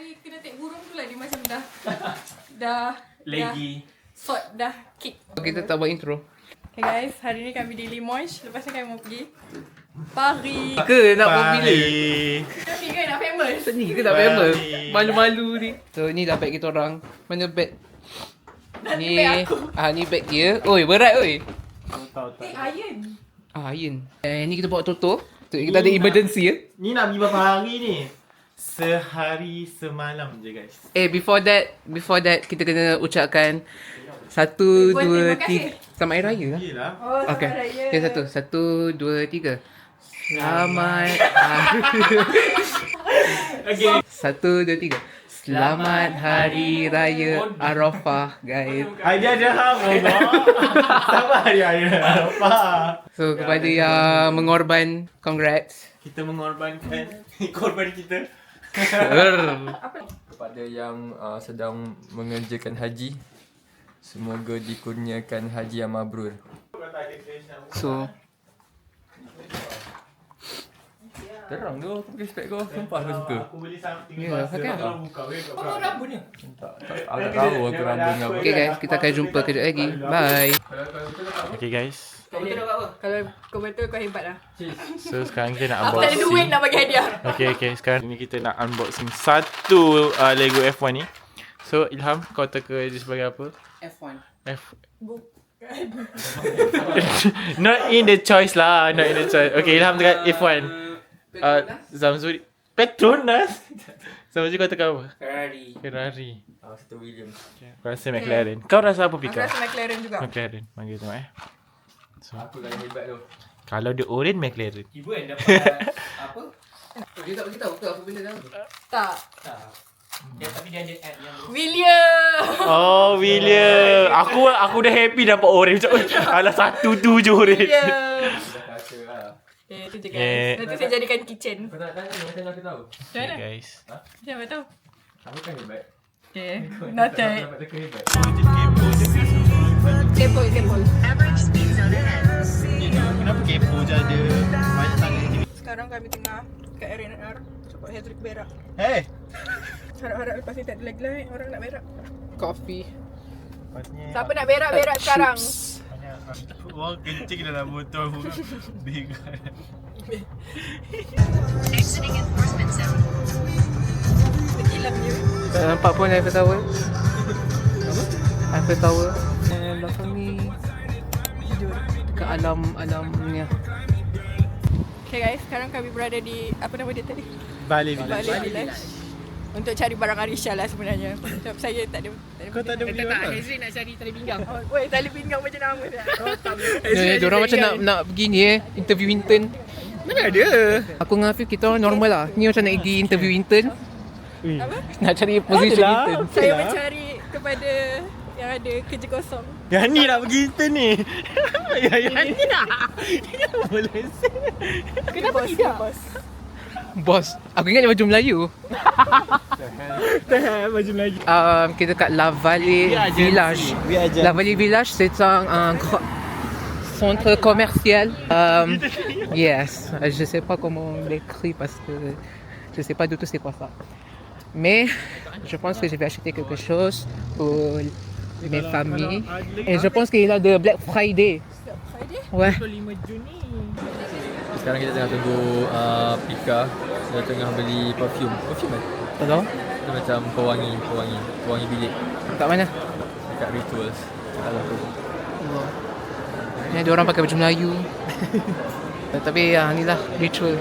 hari kena take burung tu lah dia macam dah Lagi. sort dah kick. Kita tak buat intro. Okay guys, hari ni kami di Limoges. Lepas ni kami mau pergi Paris. Ke nak popular? Kami kan nak famous. Ni ke tak famous? Malu-malu ni. So ni dah bag kita orang. Mana bag? Ni bag aku. ni bag dia. Oi, berat oi. Iron. Iron. Ni kita bawa Toto. Kita ada emergency ya. Ni nak pergi berapa hari ni? Sehari semalam je guys. Before that kita kena ucapkan 1, 2, 3. Selamat Hari Raya lah. Yelah. Oh, Okay. selamat raya. Okay, 1, 2, 3. Selamat Hari. Okay. 1, 2, 3. Selamat Hari Raya Arafah, guys. Hadiah dirham Allah. Sama hari raya Arafah. So kepada yang mengorban, congrats. Kita mengorbankan korban kita. Kepada yang sedang mengerjakan haji, semoga dikurniakan haji yang mabrur. So Terang tu aku pakai spek kau. Sumpah aku suka. Aku beli something Ya, masa pakai kalau buka weh kat belakang. Rambut ni. Aku tak tahu aku rambut dengan apa. okay guys, kita akan jumpa kejap lagi. Bye. Okay guys. Kau betul nak buat apa? Kalau kau betul kau hebat lah. So sekarang kita nak Aku tak ada duit nak bagi hadiah. Okay, sekarang ni kita nak unboxing satu Lego F1 ni. So Ilham, kau teka dia sebagai apa? F1. Not in the choice lah, not in the choice. Okay, Ilham teka F1. Zamzuri Petronas. Zamzuri kau teka apa? Ferrari. Satu Williams. Kau rasa McLaren. Kau rasa apa Aku Pika? rasa McLaren juga. McLaren. Panggil tengok So, Aku lah yang hebat tu. kalau dia orange McLaren. Ibu yang dapat apa? Dia tak beritahu ke apa benda dah? Tak. Tapi dia ada app yang William. Oh, William. Aku dah happy dapat orange. Alah satu tu je orange. William. dah kata lah. Itu je Yeah. guys. Nanti saya jadikan kitchen. Kau tak tanya macam mana aku tahu? Macam Okay, mana? guys. Macam mana tahu? Aku kan hebat. Okay. Kau Noted. dapat teka hebat. Kepol. Kenapa kepo je ada banyak sangat activity? Sekarang kami tengah kat RNR. Support Hedrick berak. Hey! Harap-harap lepas ni tak ada lagi lah orang nak berak. Coffee. Siapa nak berak-berak sekarang? Orang kencing dalam botol Bega. Hilang dia. Tak nampak pun Eiffel Tower. Eiffel Tower. Belakang ni dekat alam ni. Okay guys, sekarang kami berada di apa nama dia tadi? Bali Bali Village. Untuk cari barang Arisha lah sebenarnya. Sebab saya tak ada. Kau tak ada beli apa? Hazri nak cari tali pinggang. Oh, woi, tali pinggang macam nama dia. Diorang macam nak pergi ni interview intern. Mana ada? Aku dengan Hafiz kita orang normal lah. Ni macam nak pergi interview intern. Apa? Nak cari position Adalah. intern. Saya mencari kepada yang ada kerja kosong. Yang ni nak pergi intern ni. Yang ni nak. Dia boleh say. Kenapa tidak? Bos. Bos, aku ingat dia baju Melayu. Tak baju lagi. Kita kat La Vallée Village. La Vallée Village, c'est un centre commercial. Yes, je sais pas comment on l'écrit parce que je sais pas du tout c'est quoi ça. Mais je pense que je vais acheter quelque chose pour mes familles. Et je pense qu'il a de Black Friday. Friday? Ouais. 5 Juni. Sekarang kita tengah tunggu Pika. Dia tengah beli perfume. Perfume kan? Tak tahu? Dia macam pewangi bilik. Kat mana? Dekat Rituals. Kalau tu. Ni ada orang pakai baju Melayu. Tapi ni lah ritual.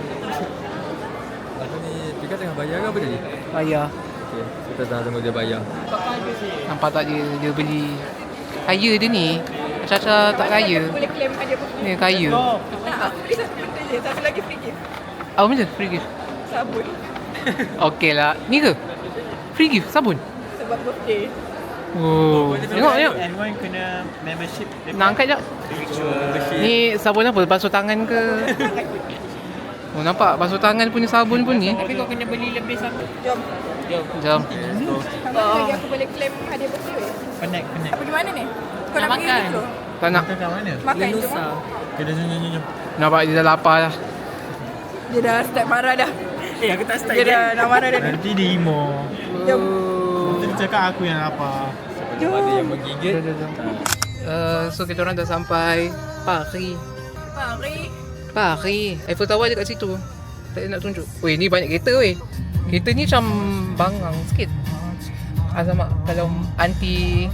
Apa ni? Pika tengah bayar ke apa tadi? Bayar. Okay. Kita tengah tunggu dia bayar. Nampak tak dia beli. Kaya dia ni. Caca tak kaya. Boleh claim hadiah apa? Ni kaya. Tak, aku beli satu benda je. Satu lagi free gift. Apa macam free gift? Sabun. Okey lah. Ni ke? Free gift sabun. Sebab birthday. Oh. Tengok. N1 kena membership. Nak angkat jap. Ni sabun apa? Basuh tangan ke? Oh nampak basuh tangan punya sabun pun ni. Tapi kau kena beli lebih sabun. Jom. Jom. Kalau lagi aku boleh claim hadiah birthday weh. Connect. Apa di mana ni? Kau nak pergi dulu? Tak nak. Kat mana? Makan jom. Kita jom. Nampak dia dah lapar dah. Dia dah start marah dah. aku tak start Dia dah nak mana dia ni? Nanti dia emo. Jom. Nanti dia cakap aku yang lapar. Ada yang menggigit. So kita orang dah sampai Paris. Paris. Eiffel Tower dekat situ. Tak nak tunjuk. Weh, ni banyak kereta weh. Kereta ni macam bangang sikit. Alamak, kalau anti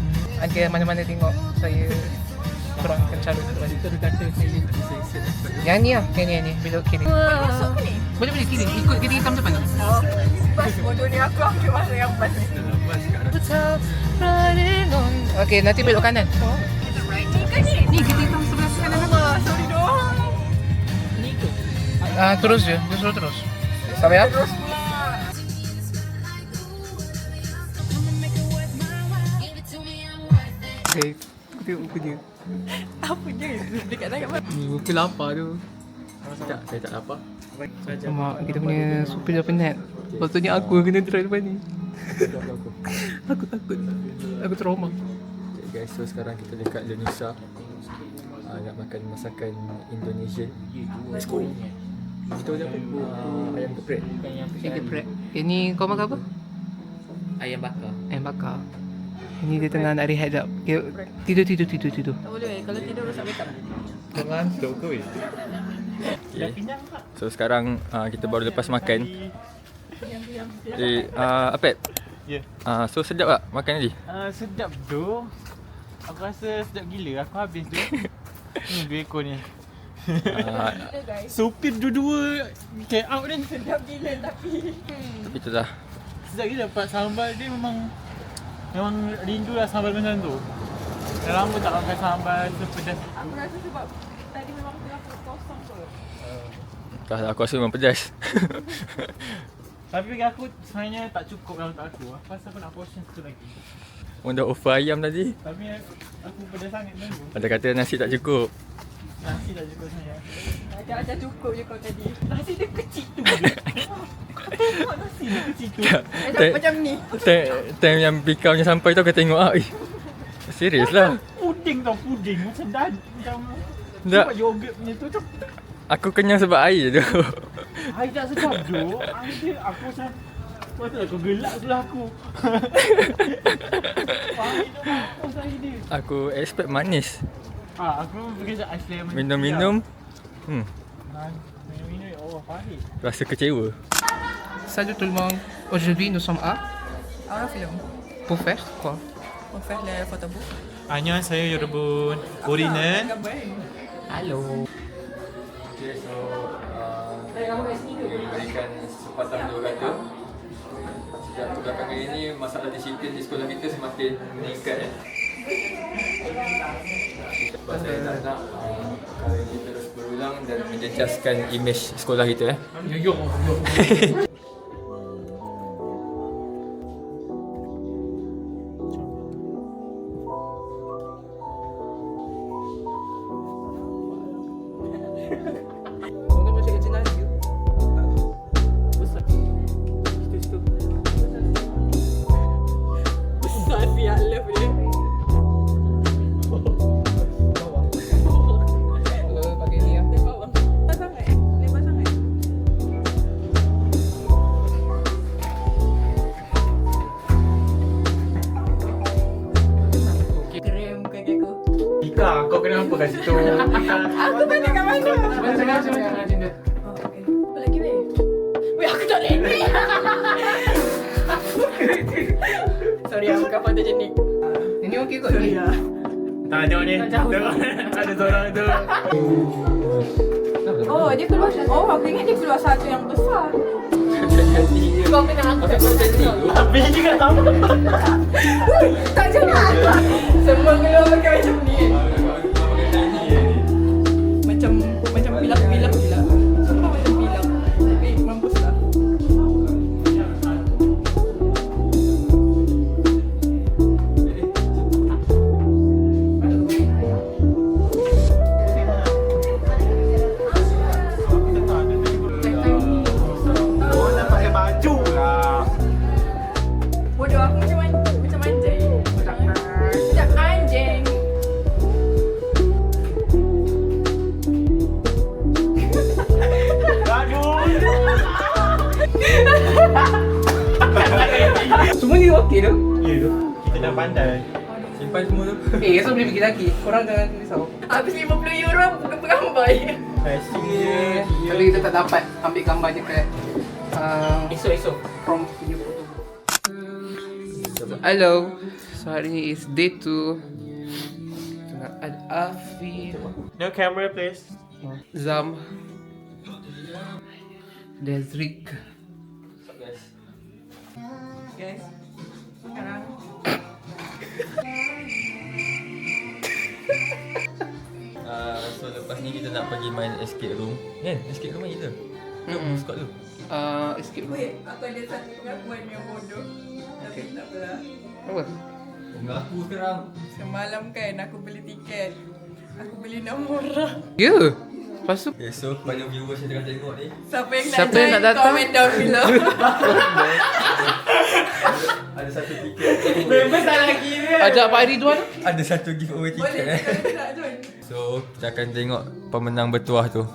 mana-mana tengok saya kurang akan carut tu. Kita dia kata saya set. Yang ni lah, yang ni belok kiri. Masuk ke ni? Boleh kiri. Ikut kereta hitam depan tu. Oh, bas bodoh ni aku ambil masa yang bas ni. Okay, nanti belok kanan. Ni ke ni? Ni kereta hitam sebelah kanan apa? Sorry doang. Ni ke? Terus je, dia suruh terus. Sampai ya? Terus pula. Okay, aku tengok muka dia. Apa dia? Dekat tangan mana? Ni muka lapar tu. Sekejap, saya tak lapar. Mak, kita punya supir dah penat. Maksudnya aku kena try depan ni. Aku takut. Aku trauma. Okay guys, so sekarang kita dekat Lenisa. Nak makan masakan Indonesian. Let's go. Kita ada apa? Ayam geprek. Ayam geprek. Ini kau makan apa? Ayam bakar. Ayam bakar. Ini dia tengah nak rehat jap. Okay, tidur. Tak boleh. Kalau tidur rosak backup. Ngantuk ke weh? Okay. So sekarang kita baru lepas makan. Apet. Ya. So sedap tak makan tadi? Sedap tu. Aku rasa sedap gila. Aku habis tu. Ni 2 ekor ni. Supir dua-dua get out ni. Sedap gila tapi. Tapi itulah. Sedap gila dapat sambal dia memang rindu lah sambal macam tu. Dah lama tak makan sambal sepedas. Aku rasa sebab tadi memang tengah kosong tu. Tak, aku rasa memang pedas. Tapi bagi aku sebenarnya tak cukup dalam untuk aku. Aku rasa aku nak portion satu lagi. Orang dah offer ayam tadi. Tapi aku pedas sangat dulu. Ada kata nasi tak cukup. Nasi dah cukup sebenarnya. Macam cukup je kau tadi. Nasi dia kecil tu je. Nasi dia kecil tu. Macam ni. Time yang Pika punya sampai tu aku tengok serius lah. Puding tau, puding. Macam macam Tak. Sebab yogurt punya tu macam Aku kenyang sebab air tu. air tak sedap tu. Air dia aku macam patutlah kau gelak sebelah aku. Air tu mampus air dia. Aku expect manis. Aku pergi ais lemon. Minum-minum. Minum-minum. Oh, pahit. Rasa kecewa. Salut tout le monde. Aujourd'hui, nous sommes à Awak film. pour faire quoi? On fait le photobook. Annyeonghaseyo 여러분. 우리는 Hello. Okay, so berikan sepatah dua kata. Sejak belakangan ini masalah disiplin di sekolah kita semakin meningkat. Sebab saya tak nak perkara ini terus berulang dan menjejaskan imej sekolah kita. Safi, I love you. Pakai ni ya. Lepas sangat. Keren kaki aku. Ika, kau kenapa kat situ? Aku tanya kat mana? Macam dia. Oh, okay. Apa lagi weh? Weh, aku tak ready. Sorry, aku bukan fotogenik. Ini okey kot. Sorry lah. Tak tengok ni. Tengok. Ada seorang tu. Oh, dia keluar. Oh, aku ingat dia keluar satu yang besar. Kau kena angkat. Habis juga sama. Tak jangan. Semua keluar pakai macam ni. Macam pilak-pilak pula. Semua macam pilak. Eh, mampus lah. Oh, nak pakai baju lah. Bodoh, aku macam anjing. Macam anjing. Semua ni okey tu. Ya tu. Kita dah pandai. Simpan semua tu. Esok boleh pergi lagi. Korang jangan risau. Habis €50 bukan gambar. Yeah. Tapi kita tak dapat ambil gambar dekat esok from video photo. Hello. So hari ni is day 2. Tengah Al-Afi, No camera please. Zam, Desrik. Guys, sekarang So lepas ni kita nak pergi main escape room. Kan? Escape room main kita. Scott tu. Escape room. wait, aku ada satu pengakuan yang bodoh. Tapi tak apalah. Apa? Mengaku sekarang. Semalam kan aku beli tiket. Aku beli nombor orang. Ya. Yeah. Lepas tu Okay, so kepada viewers yang tengah tengok ni, Siapa yang nak Siapa yang join, nak datang? comment down below. ada satu tiket. Members tak lagi dia. ajak Pak Ridwan. Ada satu giveaway Boleh tiket kalau nak join. So kita akan tengok pemenang bertuah tu.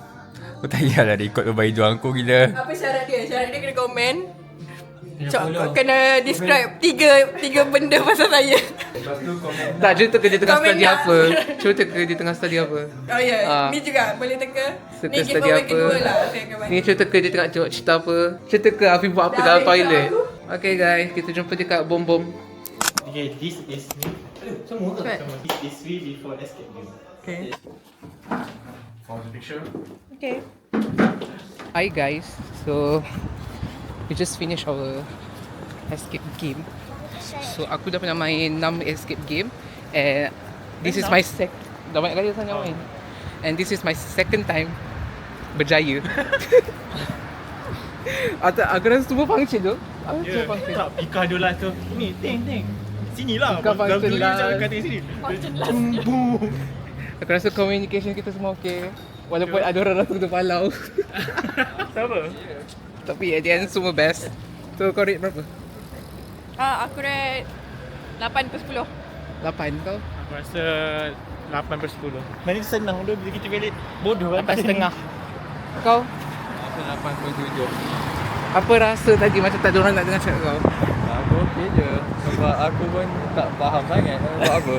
Aku tak payahlah dia ikut lubang hidung aku gila. Apa syarat dia? Syarat dia kena komen. Kena describe tiga benda pasal saya. Lepas tu komen. Tak, cerita ke dia tengah Komen study tak? apa. Cerita ke dia tengah study apa. Oh ya, Ah. ni juga boleh teka. Suka Ni study giveaway apa. kedua lah. Saya akan bagi. Ni cerita ke dia tengah tengok cerita apa. Cerita ke Afi buat apa Dah dalam habis toilet. aku. Okay guys, kita jumpa dekat bom-bom. Okay, this is me. Semua ke? This is we before escape game. Okay. For the picture. Okay. Hi guys, so we just finished our escape game. So aku dah pernah main 6 escape game and this is my dah banyak kali saya main. And this is my second time berjaya. Aku rasa semua function tu. Aku Ya, semua function. tak pika dulu lah tu. Ni, ting. Sini lah. Bukan function lah. Jangan kata sini. Boom. Aku rasa communication kita semua okay. Walaupun ada orang rasa tu palau. Siapa? Tapi at the end semua best. So kau rate berapa? Aku rate 8 per 10. 8 kau? Aku rasa 8/10. Mana senang tu bila kita balik bodoh kan. 8.5. Kau? Aku 8.7. Apa rasa tadi macam tak ada orang nak dengar cakap kau? Aku okey je. Sebab aku pun tak faham sangat nak buat apa.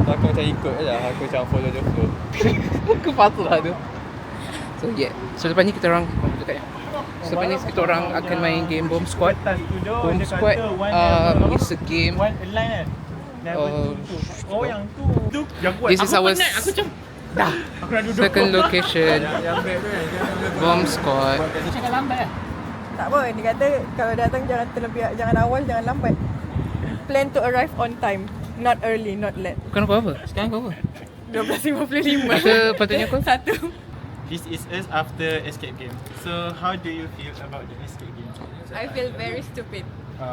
Aku macam ikut je lah. Aku macam follow the flow. Aku patut lah tu. So yeah. So lepas ni kita orang dekat ya. So lepas ni kita orang akan main game Bomb Squad. Bomb Squad is a game. One line kan. Oh yang tu. Tu yang kuat. This is Aku our penat, aku macam dah. Aku nak duduk. second location. Yang bad tu kan. Bomb Squad. Cakap lambat lah. Tak apa, dia kata kalau datang jangan awal, jangan lambat. Plan to arrive on time. Not early, not late. Kau nak apa? Sekarang kau apa? 12.55. Patutnya kau? 1. This is us after escape game. So how do you feel about the escape game? I feel very stupid.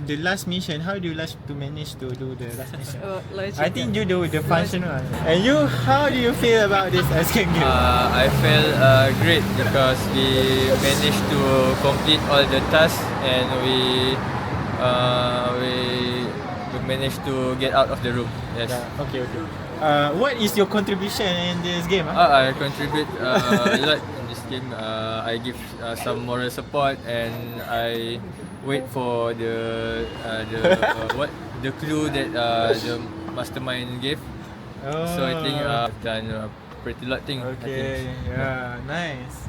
The last mission, how do you manage to do the last mission? Legit. I think you do the function one. And you, how do you feel about this escape game? I felt great because we managed to complete all the tasks and we managed to get out of the room. Yes. Okay. What is your contribution in this game? I contribute a lot in this game. I give some moral support and I wait for the clue that the mastermind gave. So I think I've done a pretty lot thing. I Okay, think. yeah, nice.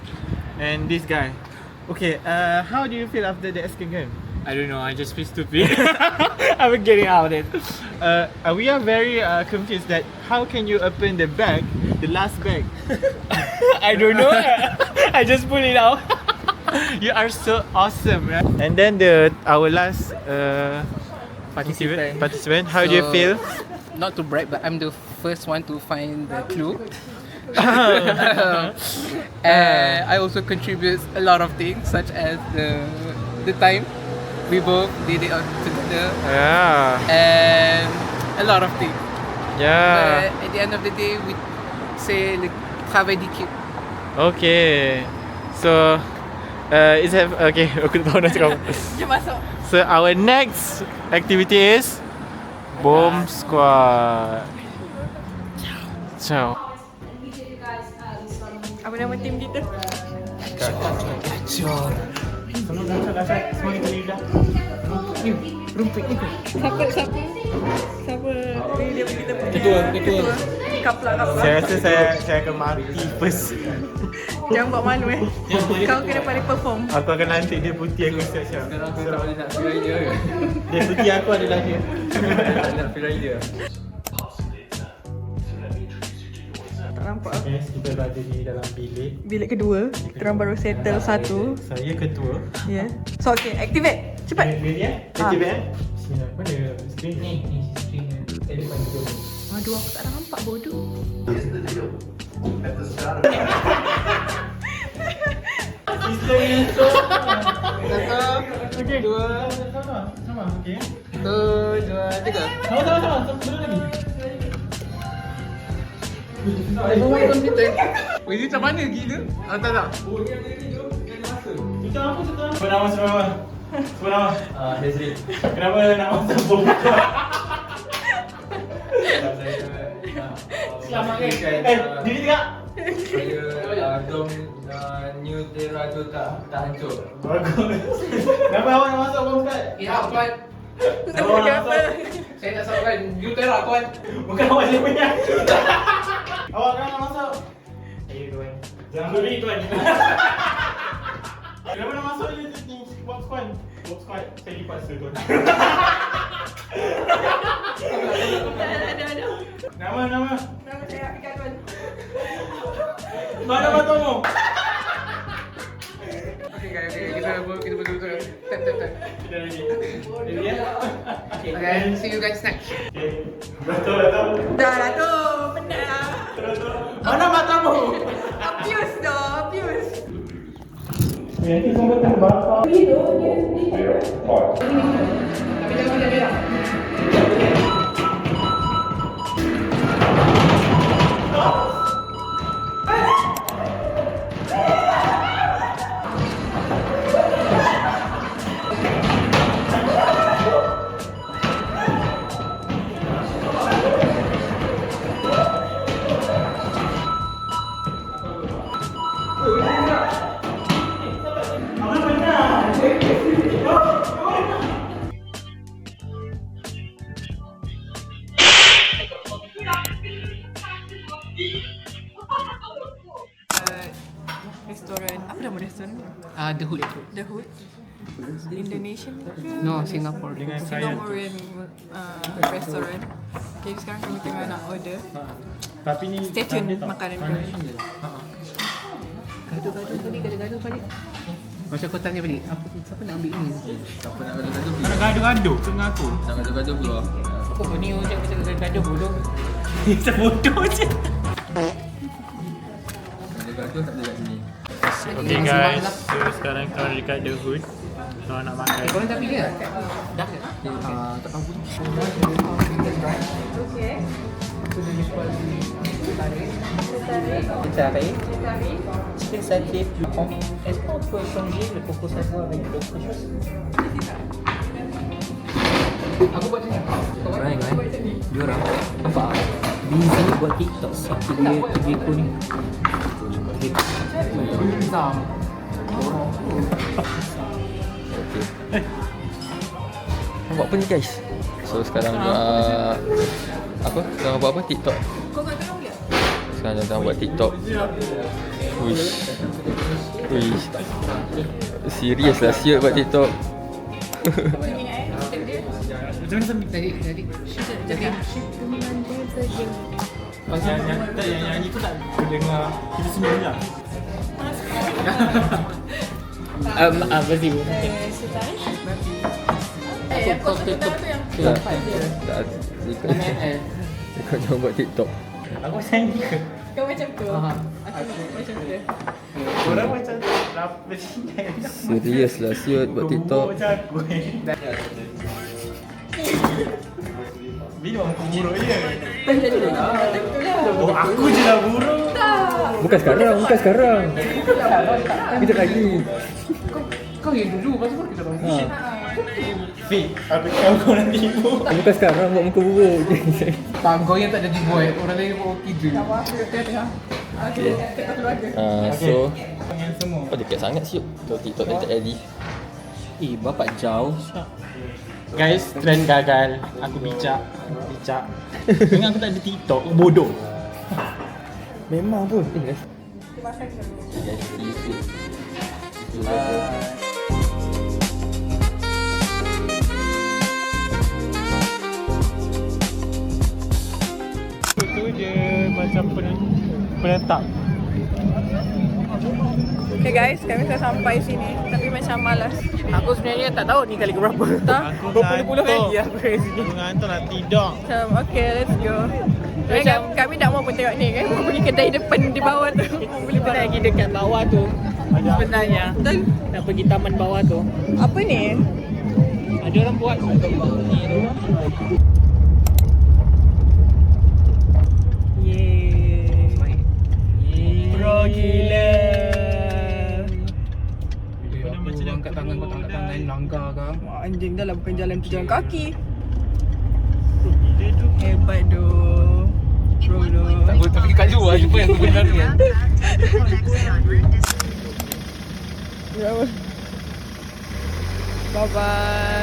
And this guy. Okay, how do you feel after the escape game? I don't know, I just feel stupid. I'm getting out of it. We are very confused that how can you open the bag, the last bag? I don't know. I just pull it out. You are so awesome, right? And then our last participant. How do you So, feel? Not to brag, but I'm the first one to find the clue. And I also contribute a lot of things, such as the time we both did it together, Yeah, and a lot of things. yeah. But at the end of the day, we say le travail d'équipe. Okay. So, okay. Aku tak tahu nak cakap. Jom masuk. So our next activity is Bomb Squad. Ciao. Apa nama tim kita? Semua kita lidah. rumput ni. Siapa? Dia kita punya Ketua. Kapla. Saya rasa saya akan mati first. Jangan buat malu Kau kena pandai perform. Aku akan lantik dia putih aku siap-siap. Sekarang aku tak boleh nak feel dia ke? Dia putih aku adalah dia. Nak feel dia. Tak nampak. Yes, kita berada di dalam bilik. Bilik kedua. Korang baru settle satu. Saya ketua. Ya. So okay, activate. Cepat. Ready ya? Activate eh? Bismillah. Mana screen ni? Screen ni. Depan tu. Aduh, aku tak nampak bodoh. Sister itu. Satu. Okey. Dua. Sama. Okey. Satu, dua, tiga. Sama. Belum lagi. Main komputer. Weh, ni macam mana gila? Tak. Tutup apa? Sebab nama. Hazri. Kenapa nak masuk bom? Selamat Diri tegak. Supaya dom New Terra tu tak hancur. Bagus. Kenapa awak nak masuk bom Ustaz? Ya, Tuan. Kenapa awak nak masuk? Saya nak sampaikan Utera, Tuan. Bukan awak saya punya. Awak kan nak masuk? Ya tuan. Jangan beri tuan. Kenapa nak masuk je ni box squad? Box squad saya dipaksa tuan. Ada. Nama. Nama saya Afika tuan. Mana batomu? Okay guys, kita betul. Tap. Kita ready. Ready ya? Okay, see you guys next. Okay. Betul. Dah lah tu. Benar. Mana matamu? Abuse dah. Abuse. Nanti sampai terbakar. Restoran. Apa nama restoran? The Hood. The Hood. Indonesian ke? No, Singapore. Singaporean restoran. Okay, sekarang kami tengah nak order. Tapi ni Stay tune makanan kami. Gaduh balik. Macam kau tanya balik, siapa nak ambil ni? Siapa nak gaduh-gaduh? nak gaduh-gaduh tengah aku. Nak gaduh-gaduh keluar. Apa kau ni macam gaduh bodoh? Kita bodoh je. Gaduh-gaduh tak ada kat sini. Okay guys, so sekarang kita ada dekat The Hood. Kalau nak makan. Korang tak pergi ke? Dah ke? Tak tahu. Okay. Taré, chicken saté, est-ce qu'on peut changer le coco savoie avec d'autres choses? Aku buat macam ni. Right, diorang nampak busy buat TikTok waktu dia pergi kuning. Buat apa ni guys? So sekarang sekarang buat apa? TikTok. Kau kat tengah boleh? Sekarang tengah buat TikTok. Wish. Serius lah siap buat TikTok. Jadi. Yang nyanyi tu tak dengar kita semua je. Apa sih? Kau tu yang Tak. Ikut jangan buat TikTok. Aku nyanyi ke? kau macam tu. Aku macam tu. Orang macam lapar sini. Serius lah siap buat TikTok. Macam aku. Bila aku buruk je. Oh, aku je lah buruk. Bukan sekarang. Kita lagi. Kau yang dulu, pasal baru kita bangun. Fik, aku tahu kau nak tipu. Bukan sekarang buat muka buruk. Bang, kau yang tak jadi buat, orang lain buat okey je. Tengah. Okay, tengah keluarga. So Yang semua. kau dekat sangat siap. Kau TikTok tak jadi. Bapak jauh. Guys, trend gagal. Aku bijak. Dengan aku tak ada TikTok, aku bodoh. Memang pun. Itu dia macam penetap. Okay guys, kami sudah sampai sini. Tapi macam malas. Aku sebenarnya tak tahu ni kali keberapa. Tak? Berpuluh-puluh kali aku dari sini. Aku ngantuk nak tidur. Macam, okay, let's go. Macam kami tak mau pun tengok ni kan. Mau pergi kedai depan di bawah tu. Boleh pergi dekat bawah tu. Sebenarnya. Dan Nak pergi taman bawah tu. apa ni? Ada orang buat ni tu. Bro gila. Macam angkat tangan kau angkat tangan langgar kau. Wah, anjing dah lah bukan jalan tu jalan kaki. Hebat doh. Bro doh. Tak boleh pergi kat luar jumpa yang sebenarnya. Bye bye.